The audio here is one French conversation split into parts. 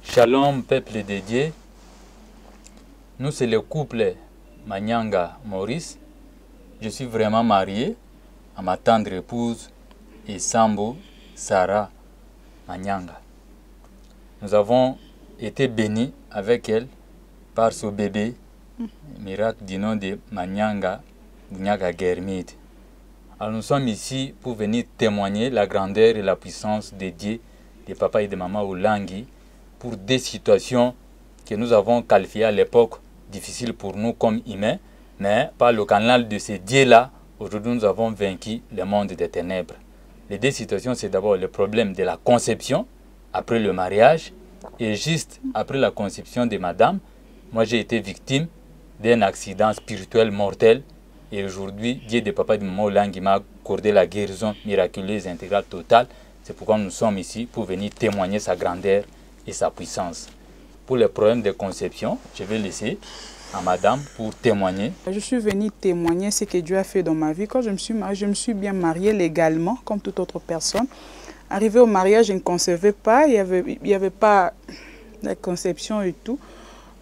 Shalom, peuple de Dieu. Nous, c'est le couple Manyanga Maurice. Je suis vraiment marié à ma tendre épouse Isambo Sarah Manyanga. Nous avons été bénis avec elle par ce bébé, miracle du nom de Manyanga Bunyaga Germid. Alors nous sommes ici pour venir témoigner la grandeur et la puissance de Dieu, de papa et de maman Olangi, pour des situations que nous avons qualifiées à l'époque difficiles pour nous comme humains, mais par le canal de ces dieux-là, aujourd'hui nous avons vaincu le monde des ténèbres. Les deux situations, c'est d'abord le problème de la conception après le mariage, et juste après la conception de madame, moi j'ai été victime d'un accident spirituel mortel, et aujourd'hui, Dieu de papa et de maman Olangi m'a accordé la guérison miraculeuse, intégrale, totale. C'est pourquoi nous sommes ici pour venir témoigner sa grandeur et sa puissance. Pour les problèmes de conception, je vais laisser à madame pour témoigner. Je suis venue témoigner ce que Dieu a fait dans ma vie. Quand je me suis mariée, je me suis bien mariée légalement, comme toute autre personne. Arrivé au mariage, je ne concevais pas, il y avait pas la conception et tout.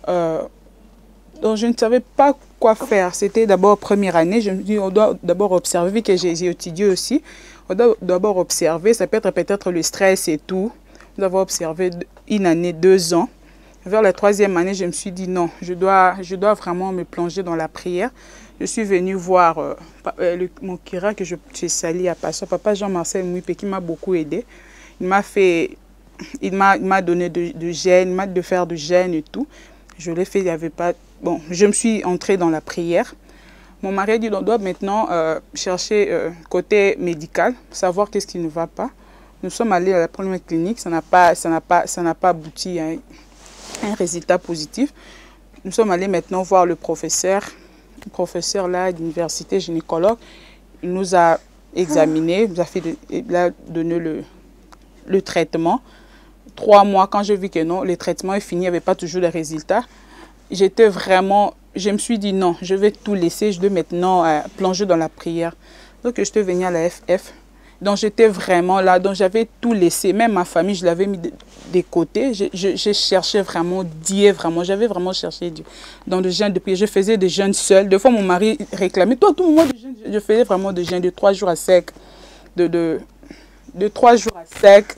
Donc je ne savais pas quoi faire. C'était d'abord première année, je me dis on doit d'abord observer, vu que j'ai étudié aussi. On doit d'abord observer, ça peut être le stress et tout. Nous avons observé une année, 2 ans. Vers la 3e année, je me suis dit non, je dois vraiment me plonger dans la prière. Je suis venue voir mon kira que j'ai sali à pasteur, papa Jean-Marcel Mouipé, qui m'a beaucoup aidé. Il m'a donné de jeûne, il m'a dit de faire du jeûne et tout. Je l'ai fait, il n'y avait pas... Bon, je me suis entrée dans la prière. Mon mari a dit on doit maintenant chercher côté médical, savoir qu'est-ce qui ne va pas. Nous sommes allés à la première clinique, ça n'a pas abouti à un résultat positif. Nous sommes allés maintenant voir le professeur là d'université, gynécologue. Il nous a examiné, il a donné le traitement. 3 mois, quand j'ai vu que non, le traitement est fini, il n'y avait pas toujours de résultats. Je me suis dit non, je vais tout laisser, je dois maintenant plonger dans la prière. Donc je suis venue à la FF. Donc j'étais vraiment là, donc j'avais tout laissé, même ma famille, je l'avais mis de côté. Je cherchais vraiment Dieu, j'avais vraiment cherché Dieu. Dans le jeûne de prière, je faisais des jeûnes seuls. Des fois mon mari réclamait, toi tout le moment de jeûne, je faisais vraiment des jeûnes de 3 jours à sec, de 3 jours à sec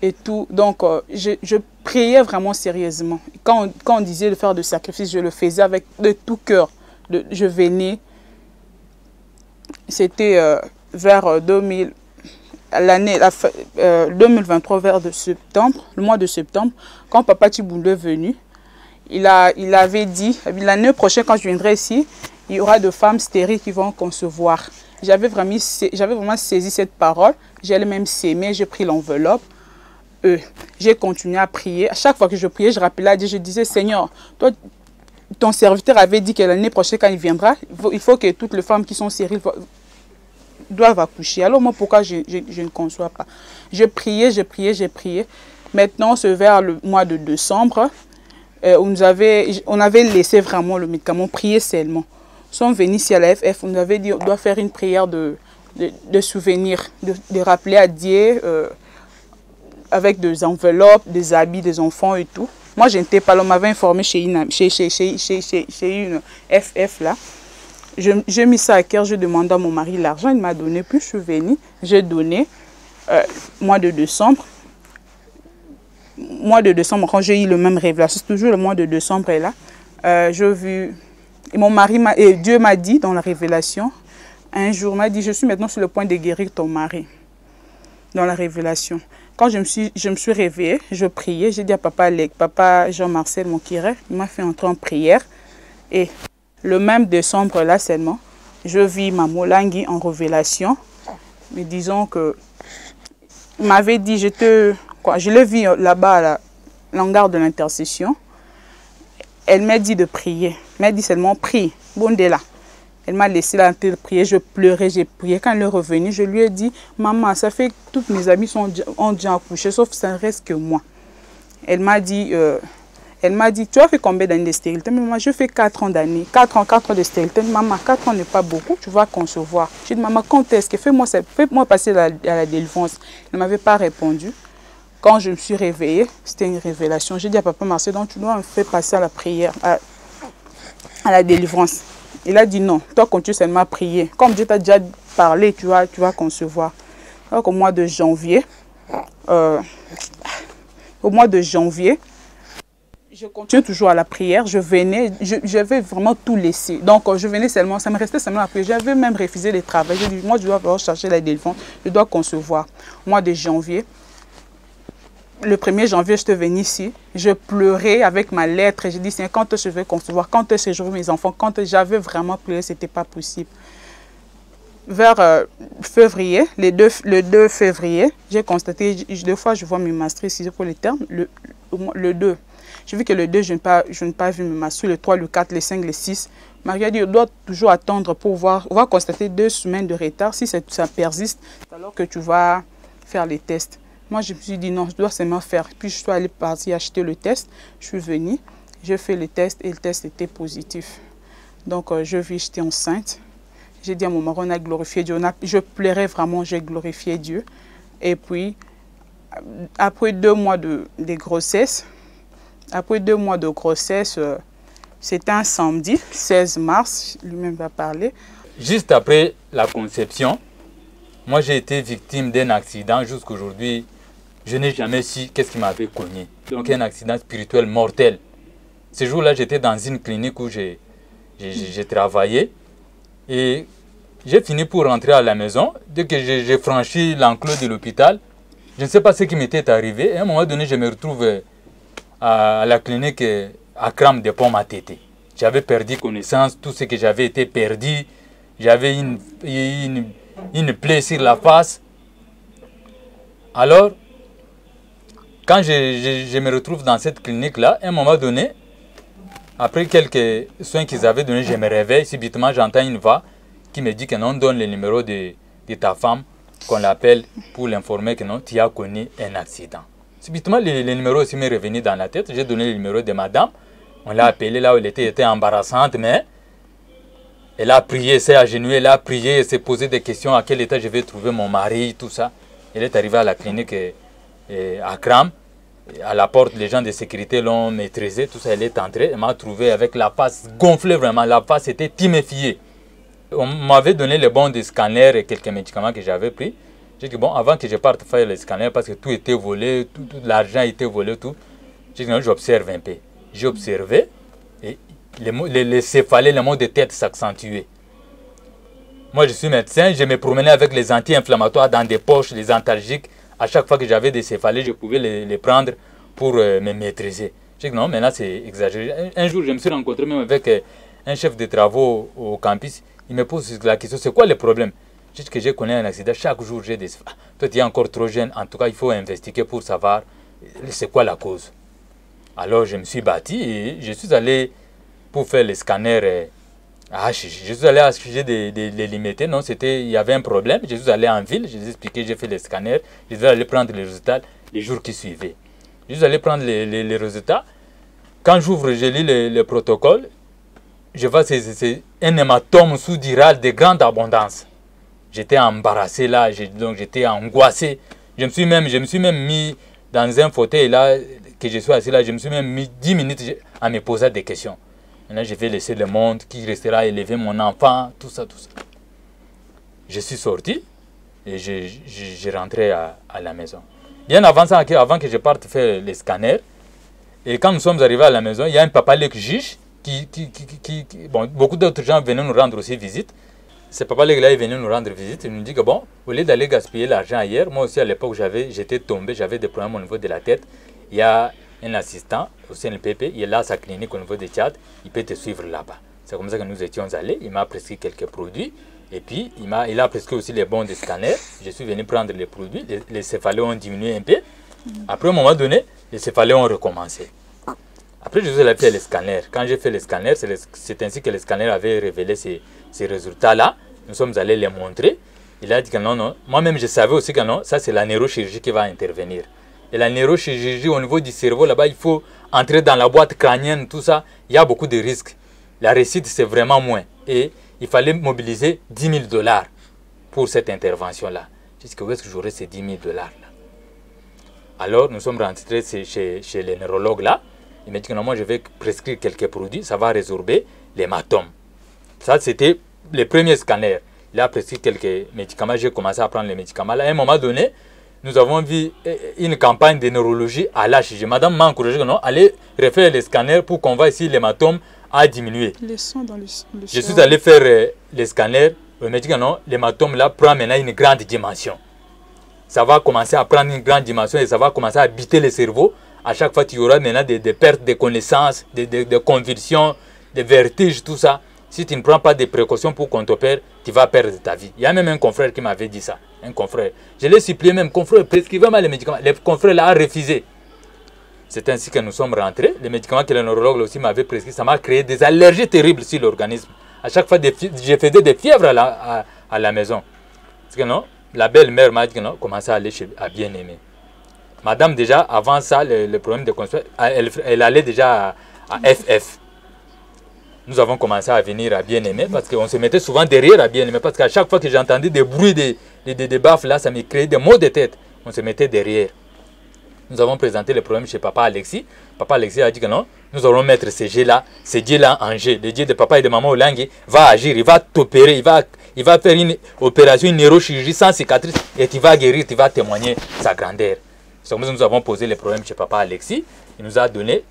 et tout. Donc je priais vraiment sérieusement. Quand on disait de faire des sacrifices, je le faisais avec de tout cœur. Je venais, c'était vers 2023, vers septembre, le mois de septembre, quand papa Tiboulou est venu, il avait dit, l'année prochaine quand je viendrai ici, il y aura de femmes stériles qui vont concevoir. J'avais vraiment saisi cette parole, j'allais même s'aimer, j'ai pris l'enveloppe, j'ai continué à prier. À chaque fois que je priais, je rappelais à Dieu, je disais, Seigneur, toi, ton serviteur avait dit que l'année prochaine quand il viendra, il faut que toutes les femmes qui sont stériles doivent accoucher. Alors moi, pourquoi je ne conçois pas? Je priais. Maintenant, c'est vers le mois de décembre, on avait laissé vraiment le médicament, prier seulement. Nous sommes venus ici à la FF, on nous avait dit on doit faire une prière de souvenir, de rappeler à Dieu avec des enveloppes, des habits des enfants et tout. Moi, je n'étais pas là, on m'avait informé chez une FF là. J'ai mis ça à cœur, j'ai demandé à mon mari l'argent, il m'a donné, puis je suis venue, j'ai donné, mois de décembre, quand j'ai eu le même révélation, c'est toujours le mois de décembre est là, j'ai vu, et Dieu m'a dit dans la révélation, un jour m'a dit, je suis maintenant sur le point de guérir ton mari, dans la révélation. Quand je me suis réveillée, je priais, j'ai dit à papa Jean-Marcel, mon curé, il m'a fait entrer en prière, et le même décembre là seulement, je vis Maman Olangi en révélation. Mais disons que il m'avait dit, je l'ai vu là-bas à l'hangar de l'intercession. Elle m'a dit de prier. Elle m'a dit seulement prie. Bon dès là. Elle m'a laissé là de prier. Je pleurais, j'ai prié. Quand elle est revenue, je lui ai dit, maman, ça fait que toutes mes amies ont déjà accouché, sauf que ça ne reste que moi. Elle m'a dit, tu as fait combien d'années de stérilité? Mais moi, je fais 4 ans d'années. 4 ans de stérilité. Maman, 4 ans n'est pas beaucoup, tu vas concevoir. J'ai dit, maman, quand est-ce que fais-moi passer à la délivrance? Elle ne m'avait pas répondu. Quand je me suis réveillée, c'était une révélation. J'ai dit à Papa Marcel, donc tu dois me faire passer à la prière, à la délivrance. Il a dit non, toi continue seulement à prier. Comme Dieu t'a déjà parlé, tu vas concevoir. Donc au mois de janvier, je continue toujours à la prière. Je vais vraiment tout laisser. Donc, je venais seulement, ça me restait seulement la prière. J'avais même refusé de travailler. J'ai dit, moi, je dois avoir chercher la délivrance. Je dois concevoir. Au mois de janvier, le 1er janvier, je suis venue ici. Je pleurais avec ma lettre. J'ai dit, c'est quand je vais concevoir, quand est-ce que je veux mes enfants, quand j'avais vraiment pleuré, ce n'était pas possible. Vers février, le 2 février, j'ai constaté, 2 fois, je vois mes menstrues, si je pour les termes, le 2. J'ai vu que le 2, je n'ai pas vu mes menstrues, le 3, le 4, le 5, le 6. Marie a dit, on doit toujours attendre pour voir. On va constater 2 semaines de retard. Si ça persiste, c'est alors que tu vas faire les tests. Moi, je me suis dit, non, je dois seulement faire. Puis, je suis allée partir acheter le test. Je suis venue, j'ai fait le test et le test était positif. Donc, je vis, j'étais enceinte. J'ai dit à mon mari, on a glorifié Dieu. Je pleurais vraiment, j'ai glorifié Dieu. Et puis, après 2 mois de grossesse, c'était un samedi, 16 mars, lui-même va parler. Juste après la conception, moi j'ai été victime d'un accident. Jusqu'à aujourd'hui, je n'ai jamais su qu'est-ce qui m'avait cogné. Donc un accident spirituel mortel. Ce jour-là, j'étais dans une clinique où j'ai travaillé. Et j'ai fini pour rentrer à la maison. Dès que j'ai franchi l'enclos de l'hôpital, je ne sais pas ce qui m'était arrivé. À un moment donné, je me retrouve à la clinique à Cram de Pommes à Tété. J'avais perdu connaissance, tout ce que j'avais été perdu. J'avais une plaie sur la face. Alors, quand je me retrouve dans cette clinique-là, à un moment donné, après quelques soins qu'ils avaient donnés, je me réveille. Subitement, j'entends une voix qui me dit que non, donne le numéro de ta femme, qu'on l'appelle pour l'informer que non, tu as connu un accident. Subitement, le numéro aussi m'est revenu dans la tête. J'ai donné le numéro de madame. On l'a appelée là où elle était embarrassante, mais elle a prié, elle s'est agenouillée, elle a prié, elle s'est posé des questions à quel état je vais trouver mon mari, tout ça. Elle est arrivée à la clinique à Cram. À la porte, les gens de sécurité l'ont maîtrisée, tout ça, elle est entrée. Elle m'a trouvé avec la face gonflée vraiment, la face était tuméfiée. On m'avait donné le bon de scanner et quelques médicaments que j'avais pris. J'ai dit, bon, avant que je parte faire le scanner, parce que tout était volé, tout l'argent était volé, tout. J'ai dit, non, j'observe un peu. J'ai observé et les céphalées, les maux de tête s'accentuaient. Moi, je suis médecin, je me promenais avec les anti-inflammatoires dans des poches, les antalgiques. À chaque fois que j'avais des céphalées, je pouvais les prendre pour me maîtriser. J'ai dit, non, maintenant c'est exagéré. Un jour, je me suis rencontré même avec un chef de travaux au campus. Il me pose la question, c'est quoi le problème? Je dis que j'ai connu un accident, chaque jour j'ai des... Toi, tu es encore trop jeune, en tout cas, il faut investiguer pour savoir c'est quoi la cause. Alors, je me suis battu et je suis allé pour faire le scanner à HG. Je suis allé à HG de limiter, non, il y avait un problème. Je suis allé en ville, je vous ai expliqué, j'ai fait le scanner. Je suis allé prendre les résultats les jours qui suivaient. Je suis allé prendre les résultats. Quand j'ouvre, je lis le protocole. Je vois que c'est un hématome sous-dural de grande abondance. J'étais embarrassé là, donc j'étais angoissé. Je me suis même mis dans un fauteuil là, que je suis assis là, je me suis même mis 10 minutes à me poser des questions. Maintenant, je vais laisser le monde, qui restera élever mon enfant, tout ça, tout ça. Je suis sorti et j'ai rentré à la maison. Bien avant ça, avant que je parte faire les scanners, et quand nous sommes arrivés à la maison, il y a un papa le juge bon, beaucoup d'autres gens venaient nous rendre aussi visite. Ce papa là est venu nous rendre visite. Il nous dit que bon, au lieu d'aller gaspiller l'argent ailleurs, moi aussi à l'époque j'étais tombé, j'avais des problèmes au niveau de la tête. Il y a un assistant au CNPP, il est là à sa clinique au niveau de Tchad, il peut te suivre là-bas. C'est comme ça que nous étions allés. Il m'a prescrit quelques produits et puis il a prescrit aussi les bons de scanner. Je suis venu prendre les produits, les céphalées ont diminué un peu. Après, à un moment donné, les céphalées ont recommencé. Après, je suis allé faire les scanners. Quand j'ai fait les scanners, c'est ainsi que les scanners avaient révélé ces résultats-là. Nous sommes allés les montrer. Il a dit que non, non. Moi-même, je savais aussi que non, ça c'est la neurochirurgie qui va intervenir. Et la neurochirurgie au niveau du cerveau, là-bas, il faut entrer dans la boîte crânienne, tout ça. Il y a beaucoup de risques. La réussite, c'est vraiment moins. Et il fallait mobiliser 10 000 $ pour cette intervention-là. Je dis que où est-ce que j'aurai ces 10 000 $ là? Alors, nous sommes rentrés chez les neurologues là. Il m'a dit que non, moi, je vais prescrire quelques produits, ça va résorber l'hématome. Ça, c'était le premier scanner. Il a prescrit quelques médicaments, j'ai commencé à prendre les médicaments. Là, à un moment donné, nous avons vu une campagne de neurologie à l'HG. Madame m'a encouragé que non, allez refaire les scanners pour qu'on voit si l'hématome a diminué. Les sons dans le Je suis allé faire les scanners. On m'a dit que non, l'hématome là prend maintenant une grande dimension. Ça va commencer à prendre une grande dimension et ça va commencer à habiter le cerveau. À chaque fois, tu auras maintenant des pertes de connaissances, des convulsions, des vertiges, tout ça. Si tu ne prends pas des précautions pour qu'on t'opère, tu vas perdre ta vie. Il y a même un confrère qui m'avait dit ça. Un confrère. Je l'ai supplié même, confrère, prescrivez-moi les médicaments. Le confrère l'a refusé. C'est ainsi que nous sommes rentrés. Les médicaments que le neurologue aussi m'avait prescrit, ça m'a créé des allergies terribles sur l'organisme. À chaque fois, je faisais des fièvres à la maison. Parce que non, la belle-mère m'a dit que non, commençait à aller à Bien-Aimé. Madame, déjà, avant ça, le problème de construire, elle allait déjà à FF. Nous avons commencé à venir à Bien-Aimé parce qu'on se mettait souvent derrière à Bien-Aimé. Parce qu'à chaque fois que j'entendais des bruits, des baffes là, ça me créait des maux de tête. On se mettait derrière. Nous avons présenté le problème chez papa Alexis. Papa Alexis a dit que non, nous allons mettre ces dieux-là en jeu. Le dieu de papa et de maman Olangi va agir, il va t'opérer, il va faire une opération, une neurochirurgie sans cicatrice et tu vas guérir, tu vas témoigner sa grandeur. C'est comme ça que nous avons posé le problème chez papa Alexis. Il nous a donné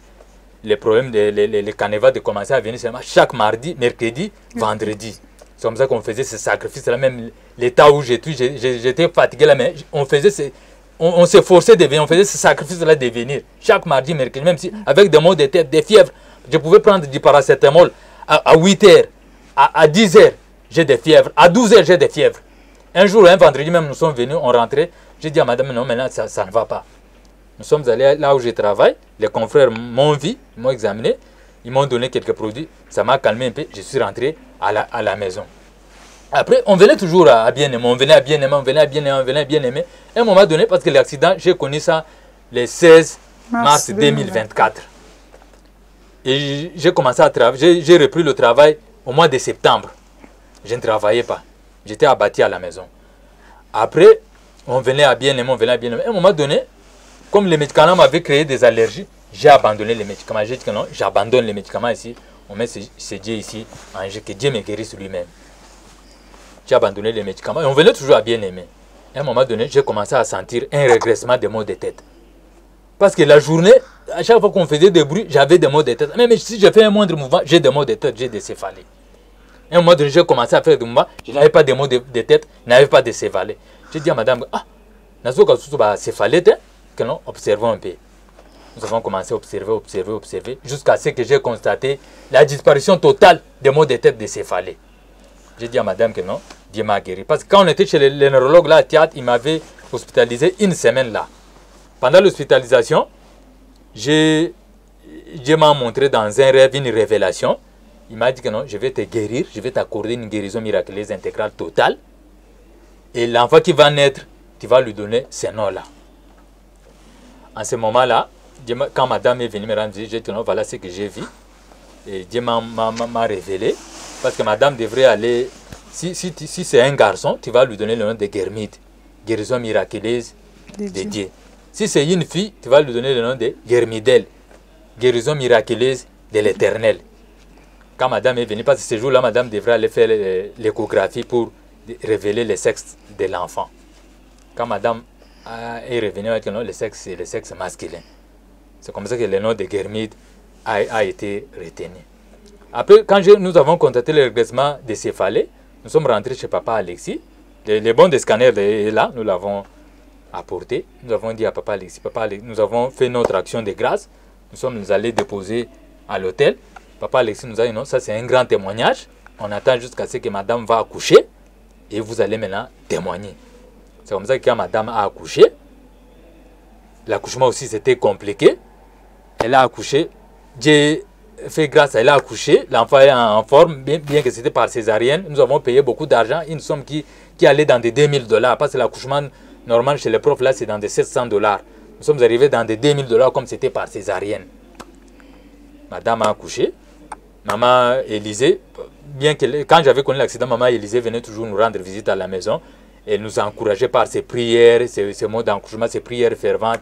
les problèmes, les canevas de commencer à venir seulement chaque mardi, mercredi, vendredi. C'est comme ça qu'on faisait ce sacrifice-là, même l'état où j'étais fatigué là, mais on faisait on s'efforçait de venir, on faisait ce sacrifice-là de venir. Chaque mardi, mercredi, même si avec des maux de tête, des fièvres, je pouvais prendre du paracétamol à 8 heures, à 10 heures, j'ai des fièvres, à 12 heures, j'ai des fièvres. Un jour, un vendredi même, nous sommes venus, on rentrait, j'ai dit à madame, non, maintenant, ça ne va pas. Nous sommes allés là où je travaille, les confrères m'ont vu, ils m'ont examiné, ils m'ont donné quelques produits, ça m'a calmé un peu, je suis rentré à la maison. Après, on venait toujours à Bien-Aimé, on venait à Bien-Aimé, on venait à Bien-Aimé, on venait à Bien-Aimé. À un moment donné, parce que l'accident, j'ai connu ça le 16 mars 2024. Et j'ai commencé à travailler, j'ai repris le travail au mois de septembre. Je ne travaillais pas, j'étais abattu à la maison. Après, on venait à Bien-Aimé, on venait à Bien-Aimé. À un moment donné, comme les médicaments m'avaient créé des allergies, j'ai abandonné les médicaments. J'ai dit que non, j'abandonne les médicaments ici. On met ce Dieu ici en jeu, que Dieu me guérisse lui-même. J'ai abandonné les médicaments et on venait toujours à Bien-Aimé. À un moment donné, j'ai commencé à sentir un régressement des maux de tête. Parce que la journée, à chaque fois qu'on faisait des bruits, j'avais des maux de tête. Même si je fais un moindre mouvement, j'ai des maux de tête, j'ai des céphalées. À un moment donné, j'ai commencé à faire des mouvements, je n'avais pas de maux de tête, je n'avais pas de céphalées. J'ai dit à madame, nous avons céphalée, que non, observons un peu. Nous avons commencé à observer, jusqu'à ce que j'ai constaté la disparition totale des maux de tête de céphalées. J'ai dit à madame que non, Dieu m'a guéri. Parce que quand on était chez le neurologue là à Théâtre, il m'avait hospitalisé une semaine là. Pendant l'hospitalisation, Dieu m'a montré dans un rêve une révélation. Il m'a dit que non, je vais te guérir, je vais t'accorder une guérison miraculeuse intégrale totale. Et l'enfant qui va naître, tu vas lui donner ce nom-là. En ce moment-là, quand madame est venue me rendre visite, j'ai dit non, voilà ce que j'ai vu. Et Dieu m'a révélé. Parce que madame devrait aller, si c'est un garçon, tu vas lui donner le nom de Guermide, guérison miraculeuse de Dieu. Si c'est une fille, tu vas lui donner le nom de Guermidel, guérison miraculeuse de l'Éternel. Quand madame est venue, parce que ce jour-là, madame devrait aller faire l'échographie pour révéler le sexe de l'enfant. Quand madame est revenue avec le nom, le sexe, c'est le sexe masculin. C'est comme ça que le nom de Guermide a été retenu. Après, quand nous avons contacté le régressement des céphalées, nous sommes rentrés chez papa Alexis. Les bons de scanner est là, nous l'avons apporté. Nous avons dit à papa Alexis, nous avons fait notre action de grâce. Nous sommes allés déposer à l'hôtel. Papa Alexis nous a dit non, ça c'est un grand témoignage. On attend jusqu'à ce que madame va accoucher et vous allez maintenant témoigner. C'est comme ça que quand madame a accouché, l'accouchement aussi c'était compliqué. Elle a accouché. J'ai fait grâce à elle a accouché, l'enfant est en forme, bien que c'était par césarienne. Nous avons payé beaucoup d'argent, une somme qui allait dans des $2000, parce que l'accouchement normal chez les profs là c'est dans des $700. Nous sommes arrivés dans des $2000 comme c'était par césarienne. Madame a accouché, maman Élisée, bien que quand j'avais connu l'accident, maman Élisée venait toujours nous rendre visite à la maison. Elle nous a encouragés par ses prières, ses mots d'encouragement, ses prières ferventes.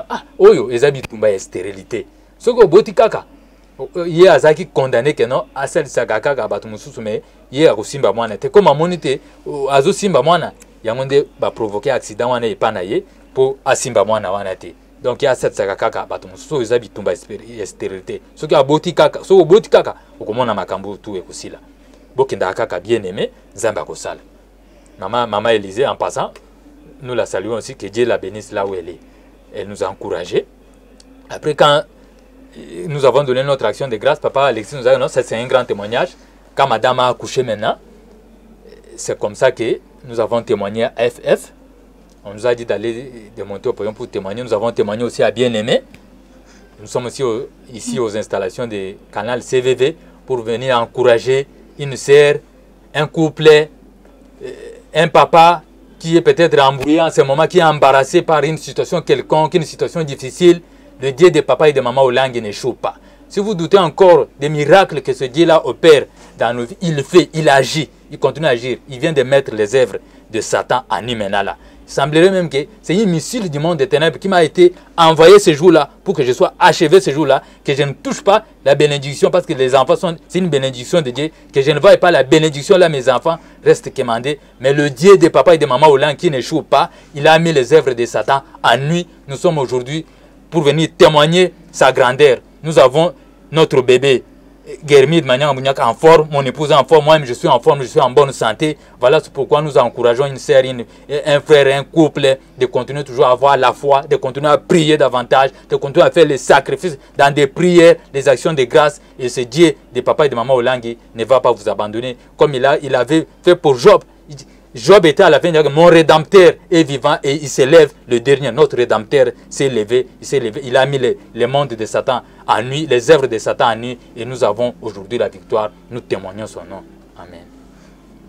Ah, oyo, ezabi tumba ya stérilité. Ce que boti kaka, ye azaki condamné que non, asel sagaka kabatu mususu mais ye akosimba mwana te. Comme amonite, azo simba mwana, yangonde ba provoquer accident wana epana ye pour asimba mwana wana te. Donc il y a cette sagaka kabatu mususu ezabi tumba ya stérilité. Ce que boti kaka, so boti kaka, okomona makambo tout ekosila. Bokinda kaka bien aimé, Nzamba kosala. Maman Élisée, en passant, nous la saluons aussi, que Dieu la bénisse là où elle est. Elle nous a encouragés. Après, quand nous avons donné notre action de grâce, papa Alexis nous a dit non, c'est un grand témoignage. Quand madame a accouché maintenant, c'est comme ça que nous avons témoigné à FF. On nous a dit d'aller démonter au podium pour témoigner. Nous avons témoigné aussi à Bien-Aimé. Nous sommes aussi ici aux installations du canal CVV pour venir encourager une sœur, un couple, un papa qui est peut-être embrouillé en ce moment, qui est embarrassé par une situation quelconque, une situation difficile. Le Dieu de papa et de maman Olang n'échoue pas. Si vous doutez encore des miracles que ce Dieu-là opère dans nos vies, il le fait, il agit, il continue à agir. Il vient de mettre les œuvres de Satan en nous maintenant là. Il semblerait même que c'est une missile du monde des ténèbres qui m'a été envoyé ce jour-là pour que je sois achevé ce jour-là, que je ne touche pas la bénédiction parce que les enfants sont, c'est une bénédiction de Dieu, que je ne voie pas la bénédiction là, mes enfants restent commandés. Mais le Dieu de papa et de maman Hollande qui n'échoue pas, il a mis les œuvres de Satan en lui. Nous sommes aujourd'hui pour venir témoigner sa grandeur. Nous avons notre bébé Guermi de manière en forme, mon épouse en forme, moi-même je suis en forme, je suis en bonne santé. Voilà pourquoi nous encourageons une sœur, un frère, un couple de continuer toujours à avoir la foi, de continuer à prier davantage, de continuer à faire les sacrifices dans des prières, des actions de grâce. Et ce Dieu de papa et de maman Olangi ne va pas vous abandonner comme il avait fait pour Job. Job était à la fin, mon rédempteur est vivant et il s'élève, le dernier, notre rédempteur s'est levé, il a mis le monde de Satan en lui, les œuvres de Satan en lui et nous avons aujourd'hui la victoire, nous témoignons son nom. Amen.